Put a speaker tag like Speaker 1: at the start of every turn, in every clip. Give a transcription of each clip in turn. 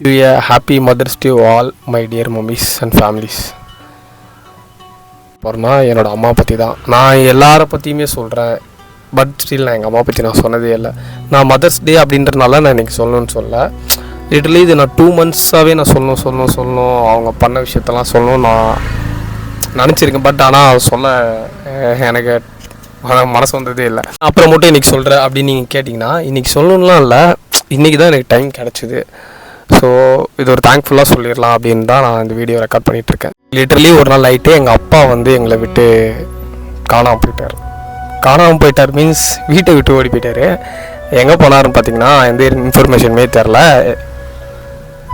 Speaker 1: you a happy Mother's Day all my dear mummies and families. அப்புறமா என்னோட அம்மா பற்றி தான் நான் எல்லாரை பற்றியுமே சொல்கிறேன். பட் ஸ்டில் நான் எங்கள் அம்மா பற்றி நான் சொன்னதே இல்லை. நான் மதர்ஸ் டே அப்படின்றனால நான் இன்றைக்கி சொல்லணும்னு சொல்ல. லிட்டரலி இது நான் 2 months-ஆகவே நான் சொல்லணும் அவங்க பண்ண விஷயத்தெல்லாம் சொல்லணும் நான் நினச்சிருக்கேன். பட் ஆனால் சொல்ல எனக்கு மனசு வந்ததே இல்லை. அப்புறம் மட்டும் இன்றைக்கி சொல்கிறேன் அப்படின்னு நீங்கள் கேட்டிங்கன்னா இன்றைக்கி சொல்லணும்லாம் இல்லை, இன்றைக்கி தான் எனக்கு டைம் கிடச்சிது. ஸோ இது ஒரு தேங்க்ஃபுல்லாக சொல்லிடலாம் அப்படின்னு தான் நான் இந்த வீடியோ ரெக்கார்ட் பண்ணிகிட்ருக்கேன். லிட்டரலி ஒரு நாள் நைட்டு எங்கள் அப்பா வந்து எங்களை விட்டு காணாமல் போயிட்டார் மீன்ஸ் வீட்டை விட்டு ஓடி போயிட்டார். எங்கே போனாருன்னு பார்த்தீங்கன்னா எந்த இன்ஃபர்மேஷனுமே தெரில.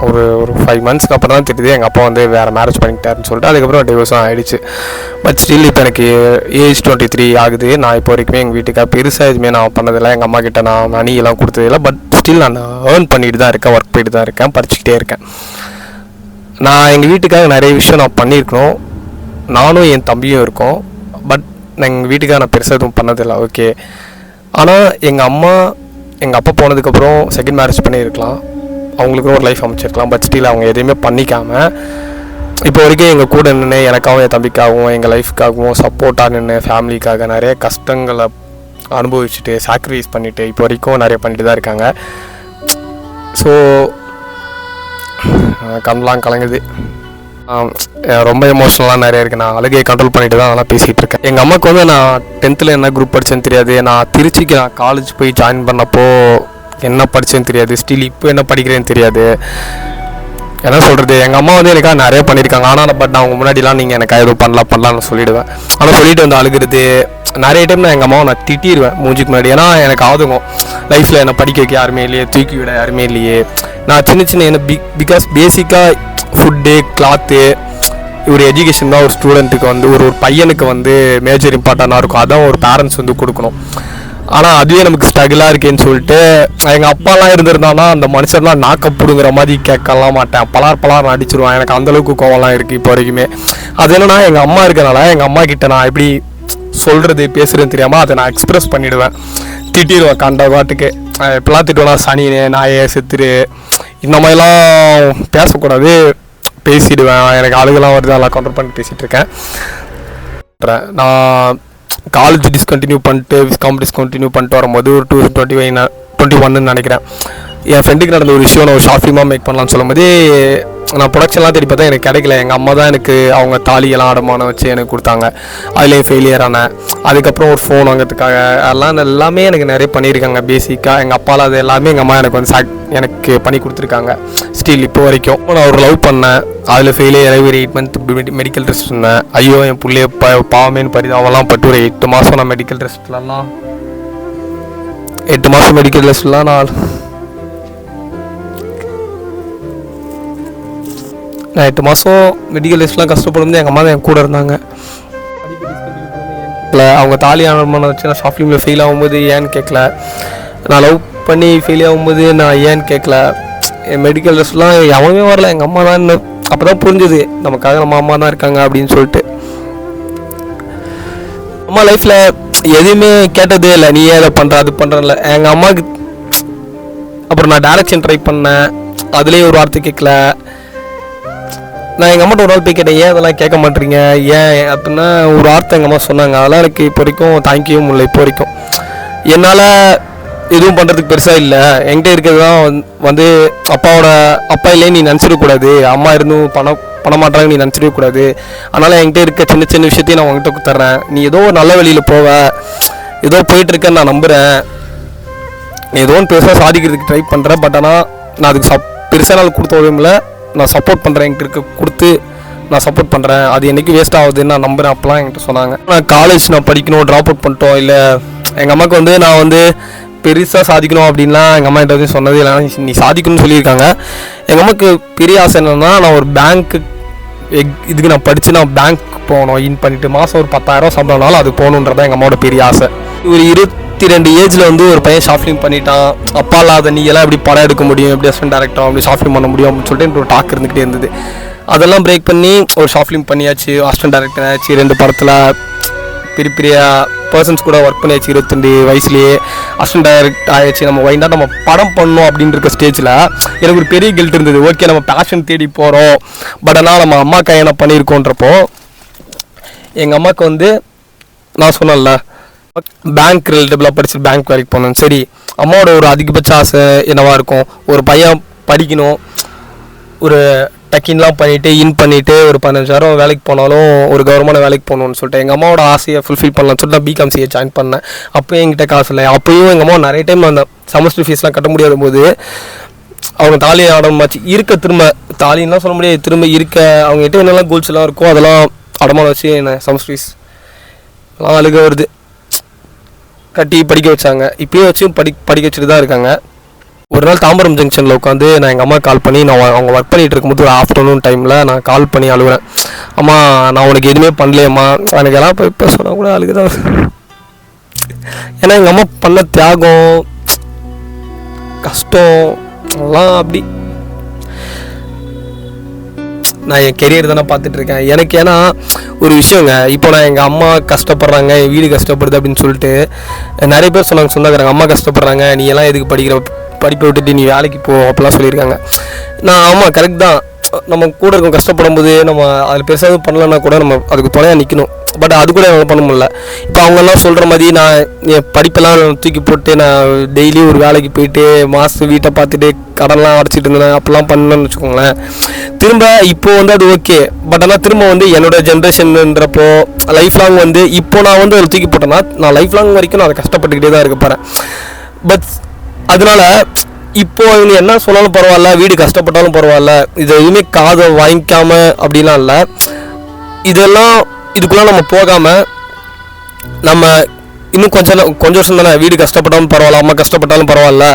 Speaker 1: ஒரு 5 months அப்புறம் தான் தெரியுது எங்கள் அப்பா வந்து வேறு மேரேஜ் பண்ணிக்கிட்டாருன்னு சொல்லிட்டு. அதுக்கப்புறம் டிவோர்ஸும் ஆகிடுச்சு. பட் ஸ்டில் இப்போ எனக்கு ஏஜ் 23 ஆகுது. நான் இப்போ வரைக்குமே எங்கள் வீட்டுக்காக பெருசாக எதுவுமே நான் பண்ணதில்லை. எங்கள் அம்மா கிட்டே நான் மணியெல்லாம் கொடுத்ததில்லை. பட் ஸ்டில் நான் ஏர்ன் பண்ணிட்டு தான் இருக்கேன், ஒர்க் போயிட்டு தான் இருக்கேன், படிச்சுக்கிட்டே இருக்கேன். நான் எங்கள் வீட்டுக்காக நிறைய விஷயம் நான் பண்ணியிருக்கணும். நானும் என் தம்பியும் இருக்கோம். பட் நான் எங்கள் வீட்டுக்காக நான் பெருசாக எதுவும் பண்ணதில்லை. ஓகே, ஆனால் எங்கள் அப்பா போனதுக்கப்புறம் செகண்ட் மேரேஜ் பண்ணியிருக்கலாம், அவங்களுக்கும் ஒரு லைஃப் அமைச்சிருக்கலாம். பட் ஸ்டில் அவங்க எதையுமே பண்ணிக்காமல் இப்போ வரைக்கும் எங்கள் கூட நின்று எனக்காகவும் என் தம்பிக்காகவும் எங்கள் லைஃப்க்காகவும் சப்போர்ட்டாக நின்று ஃபேமிலிக்காக நிறைய கஷ்டங்களை அனுபவிச்சுட்டு சாக்ரிஃபைஸ் பண்ணிவிட்டு இப்போ வரைக்கும் நிறைய பண்ணிட்டு தான் இருக்காங்க. ஸோ கண்ணெலாம் கலங்குது, ரொம்ப எமோஷ்னலாக நிறைய இருக்குது. நான் அழுகையை கண்ட்ரோல் பண்ணிட்டு தான் அதெல்லாம் பேசிகிட்டு இருக்கேன். எங்கள் அம்மாவுக்கு வந்து நான் 10th என்ன குரூப் படித்தேன்னு தெரியாது. நான் திருச்சிக்கு காலேஜ் போய் ஜாயின் பண்ணப்போ என்ன படித்தேன்னு தெரியாது. ஸ்டில் இப்போ என்ன படிக்கிறேன்னு தெரியாது. என்ன சொல்கிறது, எங்கள் அம்மா வந்து எனக்காக நிறைய பண்ணியிருக்காங்க. ஆனால் பட் நான் அவங்க முன்னாடிலாம் நீங்கள் எனக்கு எதுவும் பண்ணலாம்னு சொல்லிவிடுவேன். ஆனால் சொல்லிட்டு வந்து அழுகிறது நிறைய டைம் நான் எங்கள் அம்மாவை நான் திட்டிடுவேன் மூஞ்சிக்கு முன்னாடி. ஏன்னா எனக்கு ஆகுதுங்க லைஃப்பில் என்னை படிக்க வைக்க யாருமே இல்லையே, தூக்கி விட யாருமே இல்லையே. நான் சின்ன என்ன பிகாஸ் பேசிக்காக ஃபுட்டு கிளாத்து ஒரு எஜுகேஷன் தான் ஒரு ஸ்டூடெண்ட்டுக்கு வந்து ஒரு பையனுக்கு வந்து மேஜர் இம்பார்ட்டண்ட்டாக இருக்கும். அதான் ஒரு பேரண்ட்ஸ் வந்து கொடுக்கணும். ஆனால் அதுவே நமக்கு ஸ்ட்ரகிளாக இருக்கேன்னு சொல்லிட்டு எங்கள் அப்பாலாம் இருந்திருந்தானா அந்த மனுஷன்லாம் நாக்கப்படுங்கிற மாதிரி கேட்கலாம் மாட்டேன். பலார் அடிச்சிருவான். எனக்கு அந்தளவுக்கு கோவம்லாம் இருக்குது இப்போ வரைக்குமே. அது என்னன்னா எங்கள் அம்மா இருக்கனால எங்கள் அம்மா கிட்ட நான் எப்படி சொல்கிறது பேசுகிறேன்னு தெரியாமல் அதை நான் எக்ஸ்ப்ரெஸ் பண்ணிவிடுவேன். திட்டிடுவேன் கண்ட பாட்டுக்கு. இப்போலாம் திட்டுவேனா சனினே நாயே செத்துரு இந்த மாதிரிலாம் பேசக்கூடாது, பேசிடுவேன். எனக்கு அழுகெல்லாம் வருது, அதெல்லாம் கண்ட்ரோல் பண்ணி பேசிகிட்டு இருக்கேன். நான் காலேஜ் டிஸ்கண்டினியூ பண்ணிட்டு விஸ்காம் டிஸ்கண்டினியூ பண்ணிட்டு வரும்போது ஒரு 2021 நினைக்கிறேன். என் ஃப்ரெண்டுக்கு நடந்த ஒரு விஷயம் நான் ஒரு ஷார்ட் ஃபிலிமாக மேக் பண்ணலான்னு சொல்லும்போது நான் ப்ரொடக்ஷன்லாம் தேடி பார்த்தா எனக்கு கிடைக்கல. எங்கள் அம்மா தான் எனக்கு அவங்க தாலியெல்லாம் அடமானம் வச்சு எனக்கு கொடுத்தாங்க. அதுலேயும் ஃபெயிலியர் ஆனேன். அதுக்கப்புறம் ஒரு ஃபோன் வாங்கிறதுக்காக அதெல்லாம் எல்லாமே எனக்கு நிறைய பண்ணியிருக்காங்க. பேசிக்காக எங்கள் அப்பாவில் அது எல்லாமே எங்கள் அம்மா எனக்கு வந்து எனக்கு பண்ணி கொடுத்துருக்காங்க. ஸ்டில் இப்போ வரைக்கும் நான் ஒரு லவ் பண்ணேன். அதில் ஃபெயிலியர் ஆகி ஒரு 8 months மெடிக்கல் ரெஸ்ட் இருந்தேன். ஐயோ என் பிள்ளைய பாவமேன்னு பரிதாபம்லாம் பட்டு ஒரு 8 மாதம் நான் மெடிக்கல் ரெஸ்ட்லாம் 8 மாதம் மெடிக்கல் ரெஸ்ட்லாம் நான் 8 மாதம் மெடிக்கல் ரெஸ்ட்லாம் கஷ்டப்படும்போது எங்கள் அம்மா தான் என் கூட இருந்தாங்க. இல்லை அவங்க தாலி ஆனமான வச்சு நான் ஷார்ட் ஃபிலிமில் ஃபெயில் ஆகும்போது ஏன்னு கேட்கல. நான் லவ் பண்ணி ஃபெயில் ஆகும்போது நான் ஏன்னு கேட்கல. என் மெடிக்கல் ரெஸ்ட்லாம் எவனுமே வரல, எங்கள் அம்மா தான். அப்போ தான் புரிஞ்சுது நமக்காக நம்ம அம்மா தான் இருக்காங்க அப்படின்னு சொல்லிட்டு. அம்மா லைஃப்பில் எதுவுமே கேட்டதே இல்லை, நீ ஏன் அதை பண்ணுற அது பண்ணுறல. எங்கள் அம்மாவுக்கு அப்புறம் நான் டைரக்ஷன் ட்ரை பண்ணேன், அதுலேயும் ஒரு வார்த்தை கேட்கல. நான் எங்கள் அம்மாட்ட ஒரு நாள் போய் கேட்டேன், ஏன் அதெல்லாம் கேட்க மாட்டேறீங்க ஏன் அப்படின்னா ஒரு வார்த்தை எங்கள் அம்மா சொன்னாங்க. அதெல்லாம் எனக்கு இப்போ வரைக்கும் தாங்கிக்கவும் முடியல. இப்போ வரைக்கும் என்னால் எதுவும் பண்ணுறதுக்கு பெருசாக இல்லை. என்கிட்ட இருக்கிறது தான் வந்து அப்பா இல்லையே நீ நினச்சிடக்கூடாது, அம்மா இருந்தும் பண்ண மாட்டாங்க நீ நினச்சிடக்கூடாது. அதனால் என்கிட்ட இருக்க சின்ன விஷயத்தையும் நான் உங்ககிட்ட கொடுத்துட்றேன். நீ ஏதோ ஒரு நல்ல வழியில் போவ, ஏதோ போயிட்டுருக்கேன்னு நான் நம்புகிறேன். நீ ஏதோ ஒன்று பெருசாக சாதிக்கிறதுக்கு ட்ரை பண்ணுறேன். பட் ஆனால் நான் அதுக்கு பெருசாக நாள் கொடுத்த உதவியில் நான் சப்போர்ட் பண்ணுறேன். என்கிட்ட இருக்க கொடுத்து நான் சப்போர்ட் பண்ணுறேன். அது என்றைக்கு வேஸ்ட் ஆகுதுன்னு நான் நம்புகிறேன். அப்போலாம் என்கிட்ட சொன்னாங்க. நான் காலேஜ் நான் படிக்கணும் ட்ராப் அவுட் பண்ணிட்டோம் இல்லை எங்கள் அம்மாவுக்கு வந்து நான் வந்து பெருசாக சாதிக்கணும் அப்படின்லாம் எங்கள் அம்மா கிட்ட சொன்னது இல்லை. நீ சாதிக்கணும்னு சொல்லியிருக்காங்க. எங்கள் அம்மாவுக்கு பெரிய ஆசை என்னென்னா நான் ஒரு பேங்க்கு இதுக்கு நான் படித்து நான் பேங்க் போகணும். இன் பண்ணிவிட்டு மாதம் ஒரு 10,000 சம்பளம்னாலும் அது போகணுன்றதான் எங்கள் அம்மாவோட பெரிய ஆசை. ஒரு 22 ஏஜில் வந்து ஒரு பையன் ஷார்ட் ஃபிலிம் பண்ணிட்டான். அப்பா இல்லாத நீ எல்லாம் எப்படி படம் எடுக்க முடியும், எப்படி அசிஸ்டன்ட் டேரக்டர் அப்படி ஷார்ட் ஃபிலிம் பண்ண முடியும் அப்படின்னு சொல்லிட்டு எனக்கு ஒரு டாக் இருந்துகிட்டே இருந்தது. அதெல்லாம் பிரேக் பண்ணி ஒரு ஷார்ட் ஃபிலிம் பண்ணியாச்சு, அசிஸ்டன்ட் டேரக்டர் ஆச்சு. 2 படத்தில் பெரிய பர்சன்ஸ் கூட ஒர்க் பண்ணியாச்சு 22 வயசுலேயே அசிஸ்டன்ட் டைரக்ட் ஆகிடுச்சு. நம்ம வைண்டா நம்ம படம் பண்ணணும் அப்படின்னு இருக்க ஸ்டேஜில் எனக்கு ஒரு பெரிய கில்ட் இருந்தது. ஓகே நம்ம பேஷன் தேடி போகிறோம், பட் ஆனால் நம்ம அம்மா கையனை பண்ணியிருக்கோன்றப்போ எங்கள் அம்மாவுக்கு வந்து நான் சொன்னேன்ல பேங்க் ரிலேட்டிவ்லாம் படிச்சு பேங்க் வேலைக்கு போகணும். சரி, அம்மாவோட ஒரு அதிகபட்ச ஆசை என்னவாக இருக்கும், ஒரு பையன் படிக்கணும், ஒரு டக்கின்லாம் பண்ணிவிட்டு பண்ணிவிட்டு ஒரு 15,000 வேலைக்கு போனாலும் ஒரு கவர்மெண்ட் வேலைக்கு போகணுன்னு சொல்லிட்டு எங்கள் அம்மாவோட ஆசையை ஃபுல்ஃபில் பண்ணலான்னு சொல்லிட்டு நான் பிகாம்சியை ஜாயின் பண்ணேன். அப்போயும் என்கிட்ட காசு இல்லை. அப்போயும் எங்கள் அம்மா நிறைய டைம் அந்த செமஸ்டர் ஃபீஸ்லாம் கட்ட முடியாத போது அவங்க தாலி ஆடமாச்சு இருக்க, திரும்ப தாலின்லாம் சொல்ல முடியாது, திரும்ப இருக்க அவங்ககிட்ட என்னெல்லாம் கோல்ஸ்லாம் இருக்கோ அதெல்லாம் அடமான வச்சு என்ன செமஸ்டர் ஃபீஸ் எல்லாம் அழுக வருது கட்டி படிக்க வச்சாங்க. இப்போயும் வச்சு படிக்க வச்சுட்டு தான் இருக்காங்க. ஒரு நாள் தாம்பரம் ஜங்ஷனில் உட்காந்து நான் எங்கள் அம்மா கால் பண்ணி அவங்க ஒர்க் பண்ணிகிட்டு இருக்கும்போது ஒரு ஆஃப்டர்நூன் டைமில் நான் கால் பண்ணி அழுகுறேன். அம்மா நான் உனக்கு எதுவுமே பண்ணலையம்மா, எனக்கு எல்லாம் இப்போ சொன்னால் கூட அழுகுதான். ஏன்னா எங்கள் அம்மா பண்ண தியாகம் கஷ்டம் எல்லாம் அப்படி நான் என் கெரியர் தானே பார்த்துட்ருக்கேன். எனக்கு ஏன்னா ஒரு விஷயங்க, இப்போ நான் எங்கள் அம்மா கஷ்டப்படுறாங்க, என் வீடு கஷ்டப்படுது அப்படின்னு சொல்லிட்டு நிறைய பேர் சொன்னாங்க அம்மா கஷ்டப்படுறாங்க, நீ எல்லாம் எதுக்கு படிப்பை விட்டுட்டு நீ வேலைக்கு போ அப்படிலாம் சொல்லியிருக்காங்க. நான் ஆமாம் கரெக்ட் தான், நம்ம கூட இருக்கோம் கஷ்டப்படும் போது நம்ம அதில் பெருசாக பண்ணலன்னா கூட நம்ம அதுக்கு துணையாக நிற்கணும். பட் அது கூட என்னால் பண்ண முடியல. இப்போ அவங்கெல்லாம் சொல்கிற மாதிரி நான் என் படிப்பெல்லாம் தூக்கி போட்டு நான் டெய்லி ஒரு வேலைக்கு போயிட்டு மாதம் வீட்டை பார்த்துட்டு கடன்லாம் அடைச்சிட்டு இருந்தேன் அப்படிலாம் பண்ணேன்னு வச்சுக்கோங்களேன். திரும்ப இப்போ வந்து அது ஓகே, பட் ஆனால் திரும்ப வந்து என்னோடய ஜென்ரேஷன்ன்றப்போ லைஃப் லாங் வந்து இப்போ நான் வந்து அதில் தூக்கி போட்டேன்னா நான் லைஃப் லாங் வரைக்கும் நான் அதை கஷ்டப்பட்டுக்கிட்டே தான் இருக்க போகிறேன். பட் அதனால இப்போ இவங்க என்ன சொன்னாலும் பரவாயில்ல, வீடு கஷ்டப்பட்டாலும் பரவாயில்ல, இதை எதுவுமே காதை வாங்கிக்காம அப்படிலாம் இல்லை. இதுக்குள்ளே நம்ம போகாமல் நம்ம இன்னும் கொஞ்சம் வருஷம் தானே, வீடு கஷ்டப்பட்டாலும் பரவாயில்ல, அம்மா கஷ்டப்பட்டாலும் பரவாயில்ல,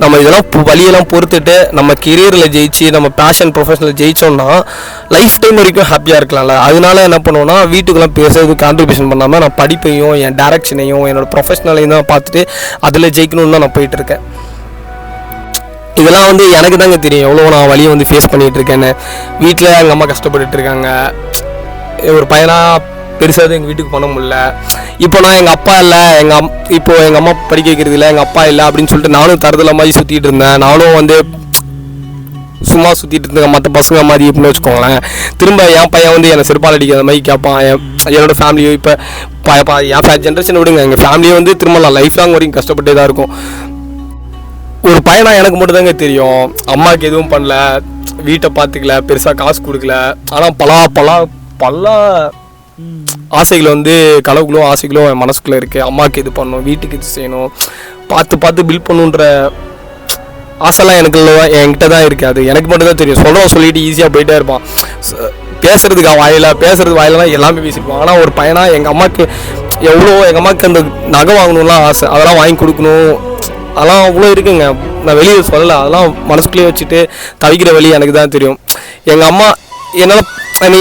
Speaker 1: நம்ம இதெல்லாம் வழியெல்லாம் பொறுத்துட்டு நம்ம கெரியரில் ஜெயிச்சு நம்ம பேஷன் ப்ரொஃபஷனில் ஜெயித்தோம்னா லைஃப் டைம் வரைக்கும் ஹாப்பியாக இருக்கலாம்ல. அதனால என்ன பண்ணுவோன்னா வீட்டுக்கெல்லாம் பேசுறது கான்ட்ரிபியூஷன் பண்ணாமல் நான் படிப்பையும் என் டேரக்ஷனையும் என்னோடய ப்ரொஃபஷனலையும் தான் பார்த்துட்டு அதில் ஜெயிக்கணும்னு தான் நான் போயிட்டுருக்கேன். இதெல்லாம் வந்து எனக்கு தாங்க தெரியும் எவ்வளோ நான் வழியை வந்து ஃபேஸ் பண்ணிகிட்ருக்கேன்னு. வீட்டில் எங்கள் அம்மா கஷ்டப்பட்டுட்டு இருக்காங்க, ஒரு பையனாக பெருசாக எங்கள் வீட்டுக்கு பண்ண முடியல. இப்போ நான் எங்கள் அப்பா இல்லை, இப்போது எங்கள் அம்மா படிக்க வைக்கிறது இல்லை, எங்கள் அப்பா இல்லை அப்படின்னு சொல்லிட்டு நானும் தருதலை மாதிரி சுற்றிட்டு இருந்தேன். நானும் வந்து சும்மா சுற்றிட்டு இருந்தேன் மற்ற பசங்க மாதிரி எப்படின்னு வச்சுக்கோங்களேன். திரும்ப என் பையன் வந்து என்னை செருப்பால் அடிக்கிற மாதிரி கேட்பான். என்னோடய ஃபேமிலியோ இப்போ என் ஜென்ரேஷனை விடுங்க, எங்கள் ஃபேமிலியை வந்து திரும்ப நான் லைஃப் லாங் வரைக்கும் கஷ்டப்பட்டே தான் இருக்கும். ஒரு பையனா எனக்கு மட்டும் தாங்க தெரியும், அம்மாவுக்கு எதுவும் பண்ணல, வீட்டை பார்த்துக்கல, பெருசாக காசு கொடுக்கல, ஆனால் பல ஆசைகள் வந்து கனவுகளும் ஆசைகளும் என் மனசுக்குள்ளே இருக்குது. அம்மாவுக்கு இது பண்ணணும், வீட்டுக்கு இது செய்யணும், பார்த்து பில்ட் பண்ணுன்ற ஆசைலாம் என்கிட்ட தான் இருக்குது. அது எனக்கு மட்டும் தான் தெரியும். சொல்லிட்டு ஈஸியாக போயிட்டே இருப்பான், பேசுறதுக்கு வாயிலலாம் எல்லாமே பேசியிருப்பான். ஆனால் ஒரு பையனாக எங்கள் அம்மாவுக்கு எங்கள் அம்மாவுக்கு அந்த நகை வாங்கணும்லாம் ஆசை, அதெல்லாம் வாங்கி கொடுக்கணும், அதெல்லாம் அவ்வளோ இருக்குங்க. நான் வெளியே சொல்லலை, அதெல்லாம் மனசுக்குள்ளேயே வச்சுட்டு தவிக்கிற வழி எனக்கு தான் தெரியும். எங்கள் அம்மா என்னால்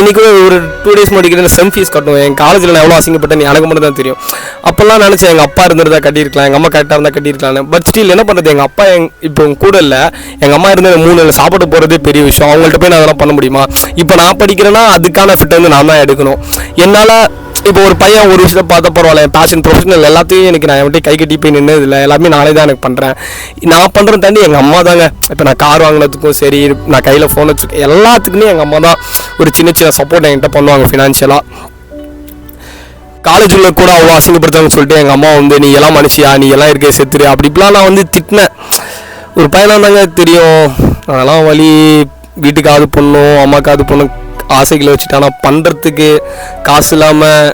Speaker 1: இன்றைக்கி ஒரு 2 days முன்னாடி செம் ஃபீஸ் கட்டணும். என் காலேஜில் நான் எவ்வளோ அசிங்கப்பட்டேன்னு எனக்கு மட்டும் தான் தெரியும். அப்போல்லாம் நினச்சேன் எங்கள் அப்பா இருந்திருந்தா கட்டியிருக்கலாம், எங்கள் அம்மா கரெக்டாக இருந்தால் கட்டியிருக்கலான்னு. பட் ஸ்டில் என்ன பண்ணுறது, எங்கள் அப்பா இப்போ கூட இல்லை, எங்கள் அம்மா இருந்து 3 நாள் சாப்பிட்டு போகிறதே பெரிய விஷயம். அவங்கள்ட்ட போய் நான் அதெல்லாம் பண்ண முடியுமா? இப்போ நான் படிக்கிறேன்னா அதுக்கான ஃபிட் வந்து நான் தான் எடுக்கணும். என்னால் இப்போ ஒரு பையன் ஒரு விஷயத்தை பார்த்தா பரவாயில்ல, என் பேஷன் ப்ரொஃபஷனல் எல்லாத்தையும் எனக்கு நான் என்கிட்ட கை கட்டி போய் நின்று இல்லை, எல்லாமே நானே தான் எனக்கு பண்ணுறேன். நான் பண்ணுறது தாண்டி எங்கள் அம்மா தாங்க. இப்போ நான் கார் வாங்கினதுக்கும் சரி, நான் கையில் ஃபோன் வச்சுருக்கேன், எல்லாத்துக்குமே எங்கள் அம்மா தான் ஒரு சின்ன சப்போர்ட் என்கிட்ட பண்ணுவாங்க ஃபினான்ஷியலாக. காலேஜில் கூட அவ்வளோ அசிங்கப்படுத்தாங்கன்னு சொல்லிட்டு எங்கள் அம்மா வந்து நீ எல்லாம் மனுஷியா, நீ எல்லாம் இருக்க செத்துரு அப்படிலாம் நான் வந்து திட்டினேன். ஒரு பையனாக தாங்க தெரியும் அதெல்லாம் வழி. வீட்டுக்காவது பொண்ணும் அம்மாக்காவது பொண்ணும் ஆசைகளை வச்சுட்டு ஆனால் பண்ணுறதுக்கு காசு இல்லாமல்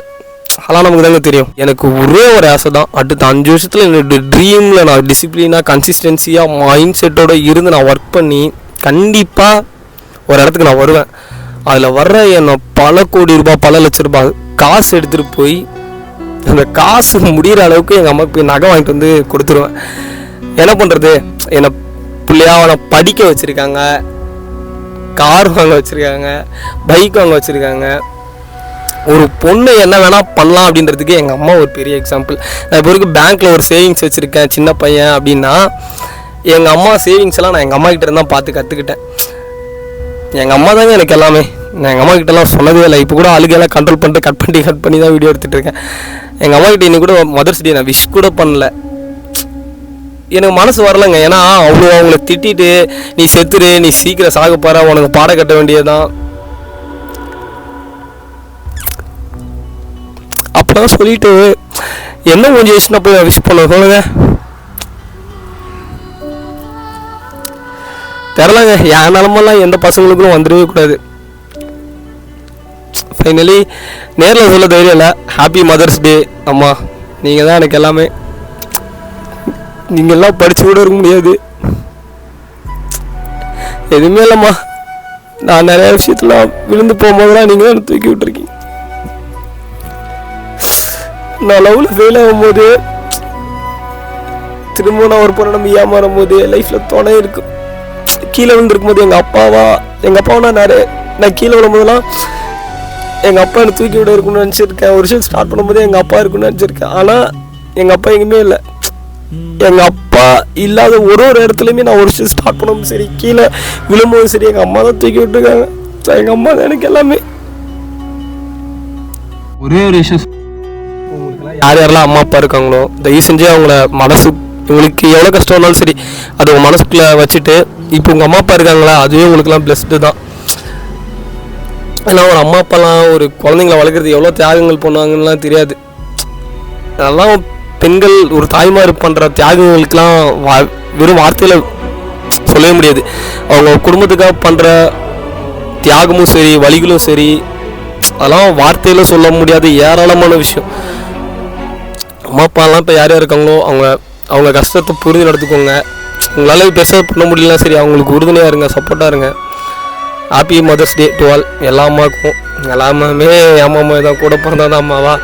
Speaker 1: அதெல்லாம் நமக்கு தாங்க தெரியும். எனக்கு ஒரே ஒரு ஆசை தான், அடுத்த 5 வருஷத்தில் என்னோடய ட்ரீமில் நான் டிசிப்ளினாக கன்சிஸ்டன்சியாக மைண்ட் செட்டோடு இருந்து நான் ஒர்க் பண்ணி கண்டிப்பாக ஒரு இடத்துக்கு நான் வருவேன். அதில் வர்ற என்னை பல கோடி ரூபாய், பல லட்ச ரூபாய் காசு எடுத்துகிட்டு போய் அந்த காசு முடிகிற அளவுக்கு எங்கள் அம்மாவுக்கு போய் நகை வாங்கிட்டு வந்து கொடுத்துருவேன். என்ன பண்ணுறது, என்னை பிள்ளையாக அவனை படிக்க வச்சுருக்காங்க, கார் வாங்க வச்சுருக்காங்க, பைக் வாங்க வச்சுருக்காங்க. ஒரு பொண்ணு என்ன வேணால் பண்ணலாம் அப்படின்றதுக்கு எங்கள் அம்மா ஒரு பெரிய எக்ஸாம்பிள். நான் இப்போ வரைக்கும் பேங்க்கில் ஒரு சேவிங்ஸ் வச்சுருக்கேன் சின்ன பையன் அப்படின்னா எங்கள் அம்மா சேவிங்ஸ் எல்லாம் நான் எங்கள் அம்மா கிட்ட இருந்தால் பார்த்து கற்றுக்கிட்டேன். எங்கள் அம்மா தாங்க எனக்கு எல்லாமே. நான் எங்கள் அம்மா கிட்டலாம் சொன்னதே இல்லை. இப்போ கூட அழுகையெல்லாம் கண்ட்ரோல் பண்ணிட்டு கட் பண்ணி தான் வீடியோ எடுத்துகிட்டு இருக்கேன். எங்கள் அம்மா கிட்ட இன்னைக்கு கூட மதர்ஸ் டே நான் விஷ் கூட பண்ணல. எனக்கு மனசு வரலைங்க. ஏன்னா அவ்வளோ அவங்கள திட்டிட்டு நீ செத்துரு, நீ சீக்கிரம் சாக போற, உனக்கு பாடம் கட்ட வேண்டியதுதான் அப்போதான் சொல்லிட்டு என்ன கொஞ்சம் வச்சுன்னா போய் விஷ் பண்ண சொல்லுங்க. தெரிலங்க, என் நிலமெல்லாம் எந்த பசங்களுக்கும் வந்துடவே கூடாது. ஃபைனலி நேரில் சொல்ல தைரியம் இல்லை. ஹாப்பி மதர்ஸ் டே அம்மா, நீங்கள் தான் எனக்கு எல்லாமே. நீங்கள்லாம் படித்து கூட இருக்க முடியாது, எதுவுமே இல்லைம்மா. நான் நிறைய விஷயத்தில் விழுந்து போகும்போதெல்லாம் நீங்கள் தான் எனக்கு தூக்கி விட்டுருக்கீங்க. நான் லவ்வில் ஃபெயில் ஆகும்போது, திரும்ப நான் ஒரு பொண்ணை நம்ம ஏமாறும் போது, லைஃப்பில் துணை இருக்கும். கீழே விழுந்துருக்கும் போது எங்கள் அப்பாவை நான் கீழே விழும்போதெல்லாம் எங்கள் அப்பா என்னை தூக்கி விட இருக்குன்னு நினச்சிருக்கேன். ஒரு விஷயம் ஸ்டார்ட் பண்ணும்போது எங்கள் அப்பா இருக்குன்னு நினச்சிருக்கேன். ஆனால் எங்கள் அப்பா எங்கேயுமே இல்லை. எங்கள் அப்பா இல்லாத ஒரு இடத்துலையுமே நான் ஒரு விஷயம் ஸ்டார்ட் பண்ணும்போது சரி, கீழே விழும்போது சரி, எங்கள் அம்மா தான் தூக்கி விட்டுருக்காங்க. எங்கள் அம்மா தான் எனக்கு எல்லாமே.
Speaker 2: ஒரே ஒரு விஷயம்,
Speaker 1: யார் யாரெல்லாம் அம்மா அப்பா இருக்காங்களோ தயவு செஞ்சு அவங்கள மனசு, உங்களுக்கு எவ்வளோ கஷ்டம் இருந்தாலும் சரி அது உங்கள் மனசுக்குள்ளே வச்சுட்டு, இப்போ உங்கள் அம்மா அப்பா இருக்காங்களா அதுவே உங்களுக்குலாம் பிளஸ்டு தான். ஏன்னா ஒரு அம்மா அப்பாலாம் ஒரு குழந்தைங்கள வளர்க்குறது எவ்வளோ தியாகங்கள் பண்ணுவாங்கலாம் தெரியாது. அதெல்லாம் பெண்கள் ஒரு தாய்மார் பண்ணுற தியாகங்களுக்கெலாம் வெறும் வார்த்தையில் சொல்லவே முடியாது. அவங்க குடும்பத்துக்காக பண்ணுற தியாகமும் சரி, வலிகளும் சரி, அதெல்லாம் வார்த்தையில் சொல்ல முடியாத ஏராளமான விஷயம். அம்மா அப்பாலாம் இப்போ யார் யார் இருக்காங்களோ அவங்க கஷ்டத்தை புரிஞ்சு நடத்துக்கோங்க. உங்களால் பெருசாக பண்ண முடியலாம் சரி, அவங்களுக்கு உறுதுணையாக இருங்க, சப்போர்ட்டாக இருங்க. Happy mother's day to all. எல்லா அம்மாவுக்கும், எல்லா அம்மாவுமே அம்மா தான், கூட பிறந்தா தான் அம்மாவா.